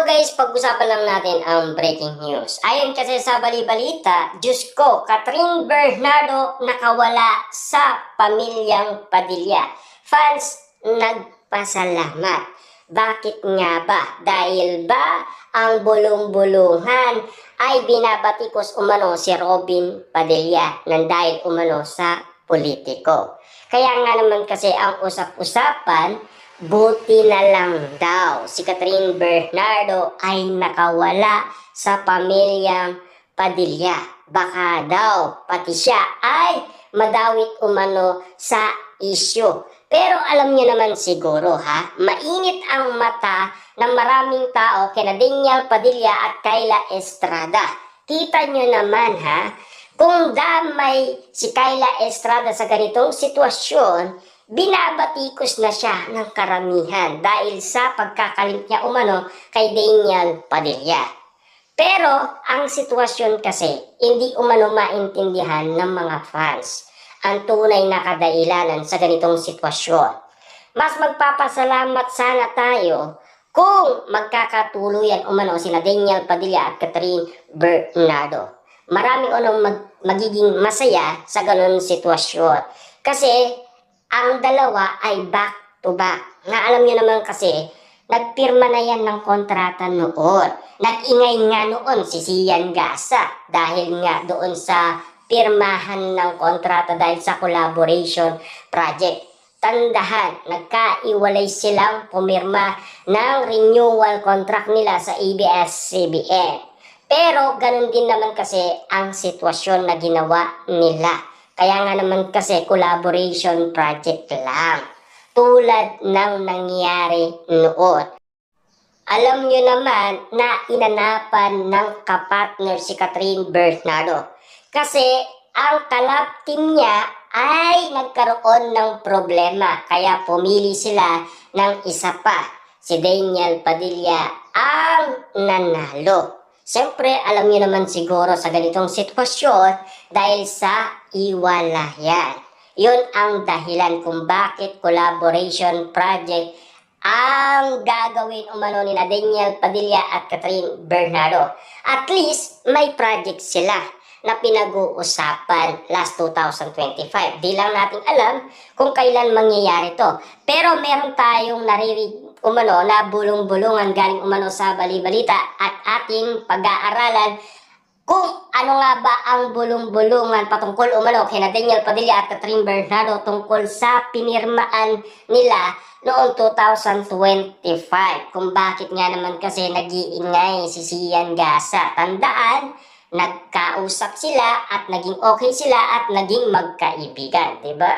guys, pag-usapan lang natin ang breaking news. Ayon kasi sa bali-balita, Diyos ko, Catherine Bernardo nakawala sa pamilyang Padilla. Fans nagpasalamat. Bakit nga ba? Dahil ba ang bulong-bulungan ay binabatikos umano si Robin Padilla nang dahil umano sa politiko. Kaya nga naman kasi ang usap-usapan, buti na lang daw si Catherine Bernardo ay nakawala sa pamilyang Padilla. Baka daw pati siya ay madawit umano sa isyu. Pero alam niyo naman siguro mainit ang mata ng maraming tao kina Daniel Padilla at Kayla Estrada. Kita niyo naman kung damay si Kayla Estrada sa ganitong sitwasyon, binabatikos na siya ng karamihan dahil sa pagkakalimp niya umano kay Daniel Padilla. Pero ang sitwasyon kasi hindi umano maintindihan ng mga fans ang tunay na kadailanan sa ganitong sitwasyon. Mas magpapasalamat sana tayo kung magkakatuluyan umano sina Daniel Padilla at Catherine Bernardo. Maraming magiging masaya sa ganun sitwasyon. Kasi ang dalawa ay back to back. Na alam niyo naman kasi, nagpirma na yan ng kontrata noon. Nag-ingay nga noon si Sian Gasa dahil nga doon sa pirmahan ng kontrata dahil sa collaboration project. Tandahan, nagkaiwalay silang pumirma ng renewal contract nila sa ABS-CBN. Pero ganun din naman kasi ang sitwasyon na ginawa nila. Kaya nga naman kasi collaboration project lang. Tulad ng nangyari noon. Alam nyo naman na inanapan ng kapartner si Catherine Bernardo. Kasi ang kalab team niya ay nagkaroon ng problema. Kaya pumili sila ng isa pa. Si Daniel Padilla ang nanalo. Siyempre, alam niyo naman siguro sa ganitong sitwasyon dahil sa iwalayan. Yun ang dahilan kung bakit collaboration project ang gagawin umano ni Daniel Padilla at Catherine Bernardo. At least, may project sila na pinag-uusapan last 2025. Di lang natin alam kung kailan mangyayari to. Pero meron tayong naririnig umano na bulong-bulungan galing umano sa bali-balita at ating pag-aaralan kung ano nga ba ang bulong-bulungan patungkol umano kina Daniel Padilla at Catherine Bernardo tungkol sa pinirmaan nila noong 2025. Kung bakit nga naman kasi nag-iingay si Sian Gasa. Tandaan, nagkausap sila at naging okay sila at naging magkaibigan, diba?